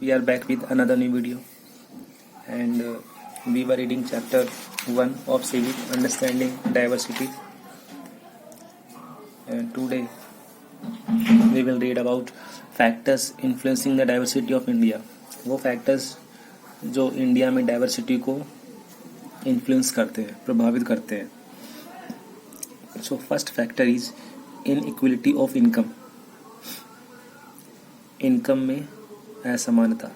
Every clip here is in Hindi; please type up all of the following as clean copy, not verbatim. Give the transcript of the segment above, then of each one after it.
We are back with another new video, and we were reading chapter 1 of Civic Understanding Diversity, and today we will read about factors influencing the diversity of India. वो factors जो इंडिया में डाइवर्सिटी को इन्फ्लुएंस करते हैं, प्रभावित करते हैं. So first factor is inequality of income. Income में असमानता.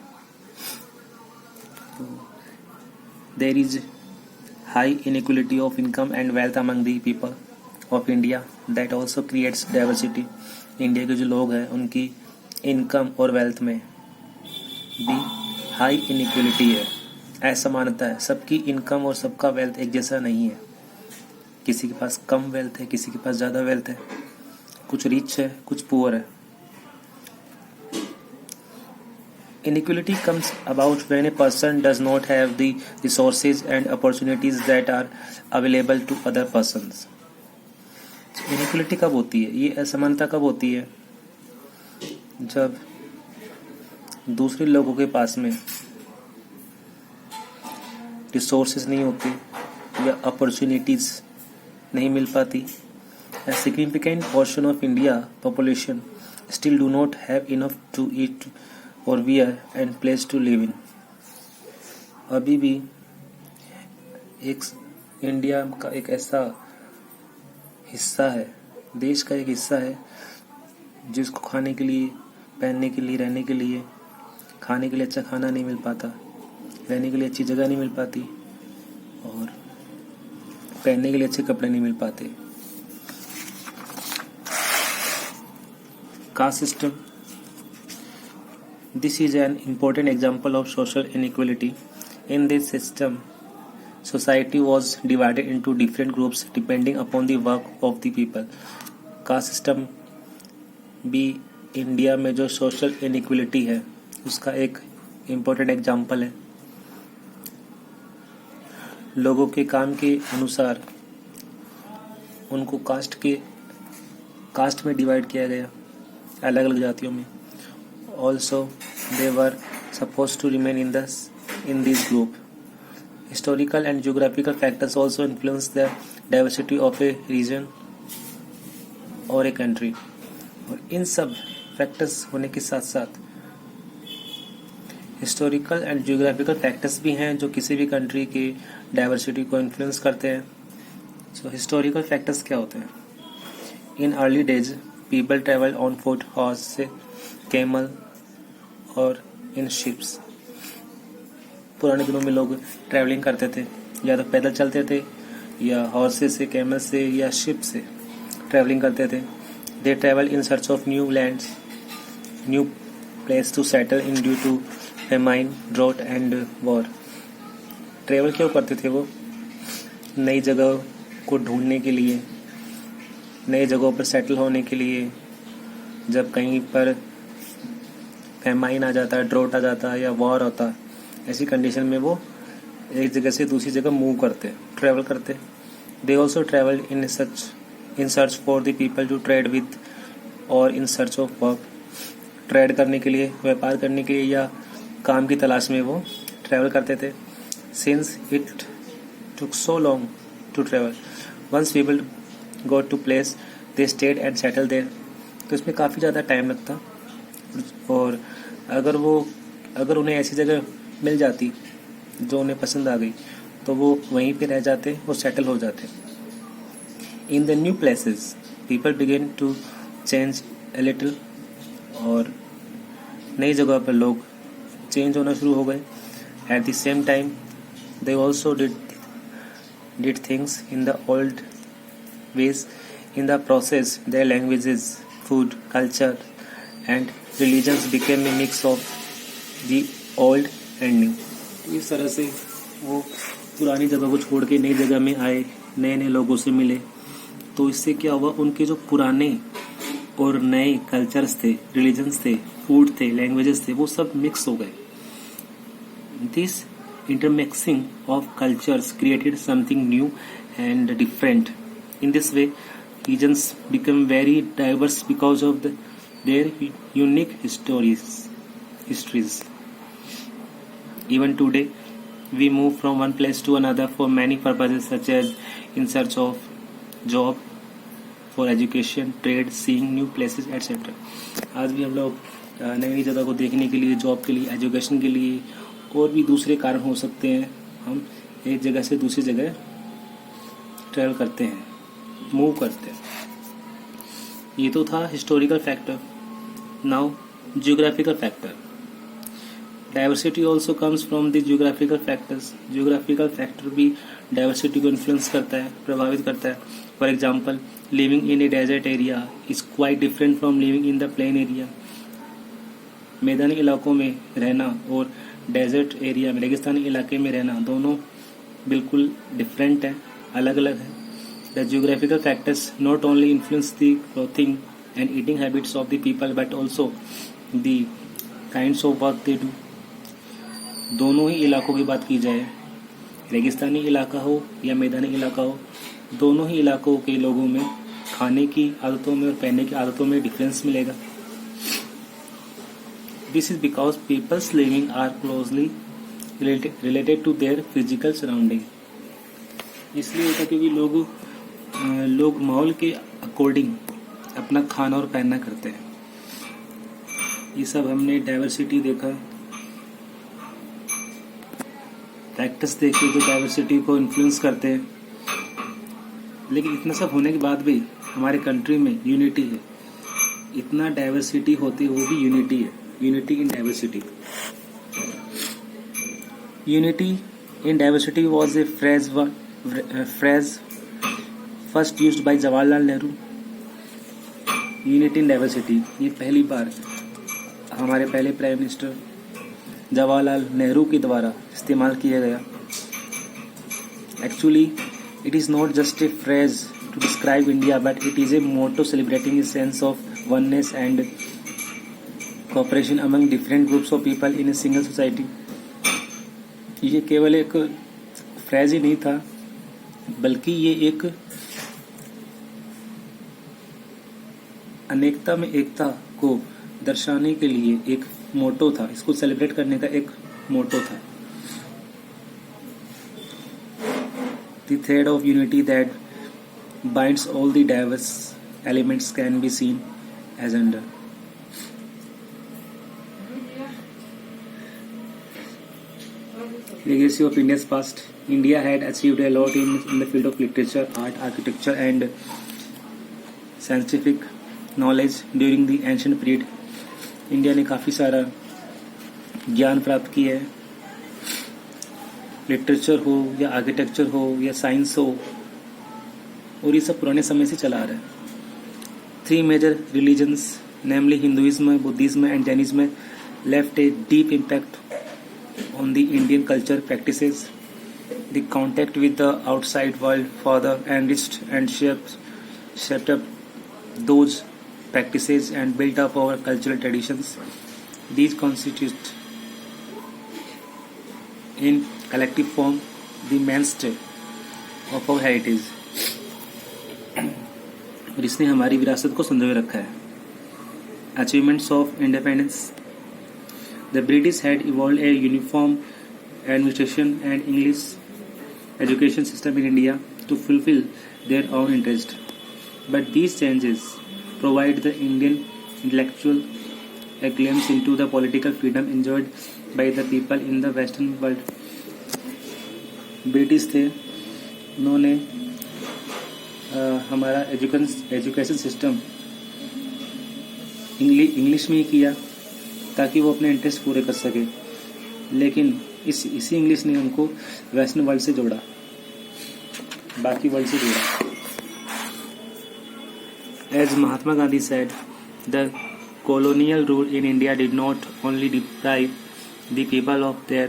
There is high inequality of income and wealth among the people of India that also creates diversity. India के जो लोग हैं उनकी इनकम और वेल्थ में भी हाई इनइक्वलिटी है, असमानता है. सबकी इनकम और सबका वेल्थ एक जैसा नहीं है. किसी के पास कम वेल्थ है, किसी के पास ज़्यादा वेल्थ है, कुछ रिच है, कुछ पुअर है. Inequality comes about when a person does not have the resources and opportunities that are available to other persons. Inequality कब होती है? ये असमानता कब होती है? जब दूसरे लोगों के पास में रिसोर्सेज नहीं होते या अपॉर्चुनिटीज नहीं मिल पाती. A significant portion of India population still do not have enough to eat or wear and place to live in. अभी भी एक इंडिया का एक ऐसा हिस्सा है, देश का एक हिस्सा है जिसको खाने के लिए, पहनने के लिए, रहने के लिए, खाने के लिए अच्छा खाना नहीं मिल पाता, रहने के लिए अच्छी जगह नहीं मिल पाती और पहनने के लिए अच्छे कपड़े नहीं मिल पाते. Caste system. This is an important example of social inequality. In this system, society was divided into different groups depending upon the work of the people. Caste system भी इंडिया में जो सोशल इनइक्वलिटी है उसका एक इम्पोर्टेंट एग्जाम्पल है. लोगों के काम के अनुसार उनको कास्ट में डिवाइड किया गया, अलग अलग जातियों में. Also, they were supposed to remain in this group. Historical and geographical factors also influence the diversity of a region or a country. और इन सब फैक्टर्स होने के साथ साथ हिस्टोरिकल एंड जियोग्राफिकल फैक्टर्स भी हैं जो किसी भी कंट्री की डाइवर्सिटी को इन्फ्लुएंस करते हैं. सो हिस्टोरिकल फैक्टर्स क्या होते हैं? In early days people travel on foot, horse, camel और इन शिप्स. पुराने दिनों में लोग ट्रैवलिंग करते थे, या तो पैदल चलते थे या हॉर्सेस से, कैमल से या शिप से ट्रैवलिंग करते थे. They travel in search of new lands, new place to settle in due to famine, drought and war. Travel क्यों करते थे? वो नई जगह को ढूंढने के लिए, नई जगहों पर सेटल होने के लिए. जब कहीं पर फेमाइन आ जाता है, ड्रॉट आ जाता है या वॉर होता है, ऐसी कंडीशन में वो एक जगह से दूसरी जगह मूव करते, ट्रैवल करते. They also travel in search for the people to trade with और in search of work. Trade करने के लिए, व्यापार करने के लिए या काम की तलाश में वो ट्रैवल करते थे. Since it took so long to travel, once people go to place they stayed and settle there. तो इसमें काफ़ी ज़्यादा टाइम लगता, और अगर उन्हें ऐसी जगह मिल जाती जो उन्हें पसंद आ गई तो वो वहीं पे रह जाते और सेटल हो जाते. In the new places people begin to change a little. और नई जगह पर लोग चेंज होना शुरू हो गए. At the same time they also did things in the old ways. In the process their languages, food, culture and religions became a mix of the old and new. इस तरह से वो पुरानी जगह को छोड़ के नई जगह में आए, नए नए लोगों से मिले. तो इससे क्या हुआ, उनके जो पुराने और नए कल्चर्स थे, रिलीजन्स थे, फूड थे, लैंग्वेजेस थे, वो सब मिक्स हो गए. This intermixing of cultures created something new and different. In this way, regions become very diverse because of their unique histories. Even today, we move from one place to another for many purposes such as in search of job, for education, trade, seeing new places, etc. आज भी हम लोग नई नई जगह को देखने के लिए, जॉब के लिए, एजुकेशन के लिए और भी दूसरे कारण हो सकते हैं, हम एक जगह से दूसरी जगह ट्रेवल करते हैं, मूव करते हैं. ये तो था historical factor. Now geographical factor. Diversity also comes from the geographical factors. Geographical factor भी डाइवर्सिटी को इन्फ्लुएंस करता है, प्रभावित करता है. For example, living in a desert area is quite different from living in the plain area. मैदानी इलाकों में रहना और डेजर्ट एरिया में, रेगिस्तानी इलाके में रहना, दोनों बिल्कुल डिफरेंट है, अलग अलग है. The geographical factors not only influence the clothing and eating habits of the people but also the kinds of work they do. दोनों ही इलाकों की बात की जाए, रेगिस्तानी इलाका हो या मैदानी इलाका हो, दोनों ही इलाकों के लोगों में खाने की आदतों में और पहनने की आदतों में डिफरेंस मिलेगा. This is because peoples living are closely related to their physical surrounding. इसलिए होता क्योंकि लोग माहौल के अकॉर्डिंग अपना खाना और पहनना करते हैं. ये सब हमने डाइवर्सिटी देखा, फैक्टर्स देखे जो डाइवर्सिटी को इन्फ्लुएंस करते हैं. लेकिन इतना सब होने के बाद भी हमारे कंट्री में यूनिटी है. इतना डाइवर्सिटी होते हुए भी यूनिटी है. Unity in diversity. Unity in diversity was a phrase first used by Jawaharlal Nehru. Unity in diversity ये पहली बार हमारे पहले प्राइम मिनिस्टर जवाहरलाल नेहरू के द्वारा इस्तेमाल किया गया. Actually it is not just a phrase to describe India, but it is a motto celebrating a sense of oneness and cooperation among different groups of people in a single society. ये केवल एक फ्रेज ही नहीं था, बल्कि ये एक अनेकता में एकता को दर्शाने के लिए एक मोटो था. इसको सेलिब्रेट करने का एक मोटो था. The thread of unity that binds all the diverse elements can be seen as under. Legacy of India's past. India had achieved a lot in the field of literature, art, architecture and scientific knowledge during the ancient period. India ने काफ़ी सारा ज्ञान प्राप्त किया है. लिटरेचर हो या आर्किटेक्चर हो या साइंस हो, और ये सब पुराने समय से चला आ रहा है. 3 major religions namely Hinduism, Buddhism and Jainism left a deep impact on the Indian culture practices. The contact with the outside world further enriched and shaped up those practices and built up our cultural traditions. These constitute in collective form the mainstay of our heritage. और इसने हमारी विरासत को संजोए रखा है. Achievements of independence. The British had evolved a uniform administration and English education system in India to fulfill their own interest. But these changes provide the Indian intellectual a glimpse into the political freedom enjoyed by the people in the Western world. British थे, उन्होंने हमारा एजुकेशन सिस्टम इंग्लिश में ही किया ताकि वो अपने इंटरेस्ट पूरे कर सके. लेकिन इसी इंग्लिश ने उनको वेस्टर्न वर्ल्ड से जोड़ा, बाकी वर्ल्ड से जोड़ा. As Mahatma Gandhi said, the colonial rule in India did not only deprive the people of their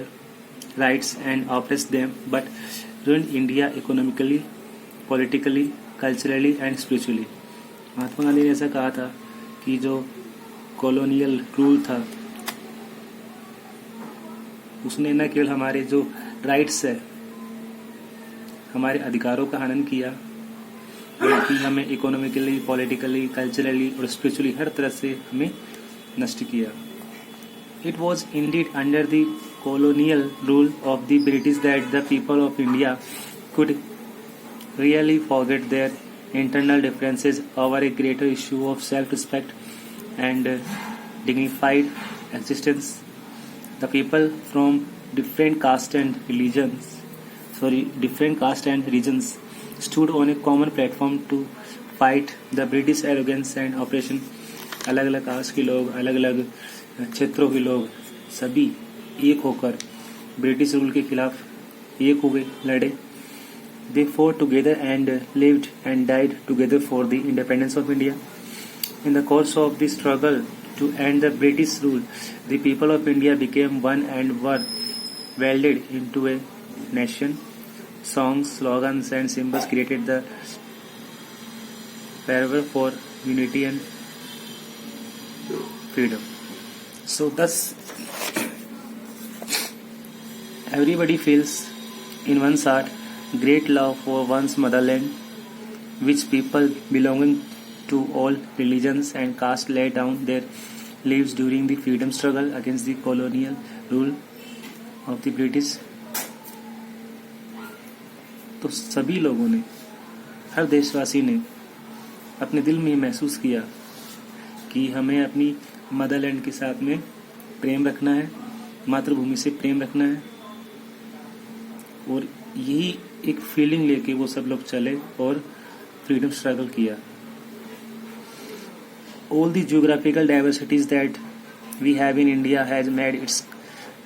rights and oppress them, but ruined India economically, politically, culturally and spiritually. Mahatma Gandhi ने ऐसा कहा था कि जो कॉलोनियल रूल था उसने न केवल हमारे जो राइट्स है, हमारे अधिकारों का हनन किया, बल्कि हमें इकोनॉमिकली, पॉलिटिकली, कल्चरली और स्पिरिचुअली हर तरह से हमें नष्ट किया. It was Indeed under the colonial rule of the British that the people of India could really forget their internal differences over a greater issue of self-respect and dignified existence. The people from different caste and regions stood on a common platform to fight the British arrogance and oppression. अलग अलग कास्ट के लोग, अलग अलग क्षेत्रों के लोग सभी एक होकर ब्रिटिश रूल के खिलाफ एक हुए, लड़े. They fought together and lived and died together for the independence of India. In the course of the struggle to end the British rule, the people of India became one and were welded into a nation. Songs, slogans and symbols created the fervor for unity and freedom. So thus everybody feels in one's heart great love for one's motherland, which people belonging to all religions and castes laid down their lives during the freedom struggle against the colonial rule of the British. तो सभी लोगों ने, हर देशवासी ने अपने दिल में महसूस किया कि हमें अपनी मदरलैंड के साथ में प्रेम रखना है, मातृभूमि से प्रेम रखना है, और यही एक फीलिंग लेके वो सब लोग चले और फ्रीडम स्ट्रगल किया. All the geographical diversities that we have in India has made its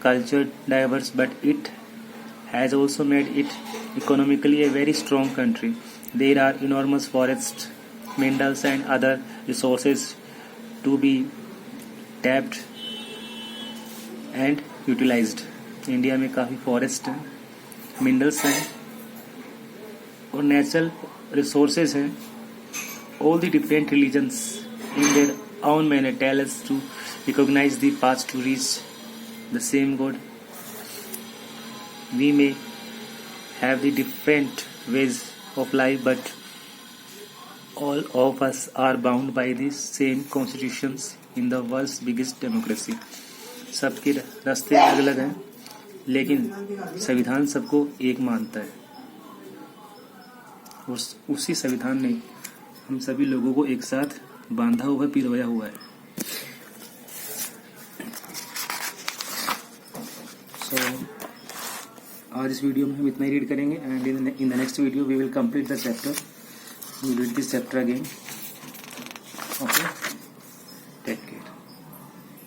culture diverse, but it has also made it economically a very strong country. There are enormous forests, minerals and other resources to be tapped and utilized. India में काफ़ी फॉरेस्ट हैं, मिनरल्स हैं और नेचुरल रिसोर्सेज हैं. All the different religions in their own manner tell us to recognize the path to reach the same God. We may have the different ways of life, but all of us are bound by the same constitutions in the world's biggest democracy. सबके रास्ते अलग अलग हैं, लेकिन संविधान सबको एक मानता है और उसी संविधान ने हम सभी लोगों को एक साथ बांधा हुआ, पिरोया हुआ है. आज इस वीडियो में हम इतना ही रीड करेंगे, and in the next video we will complete the chapter. We read this chapter again.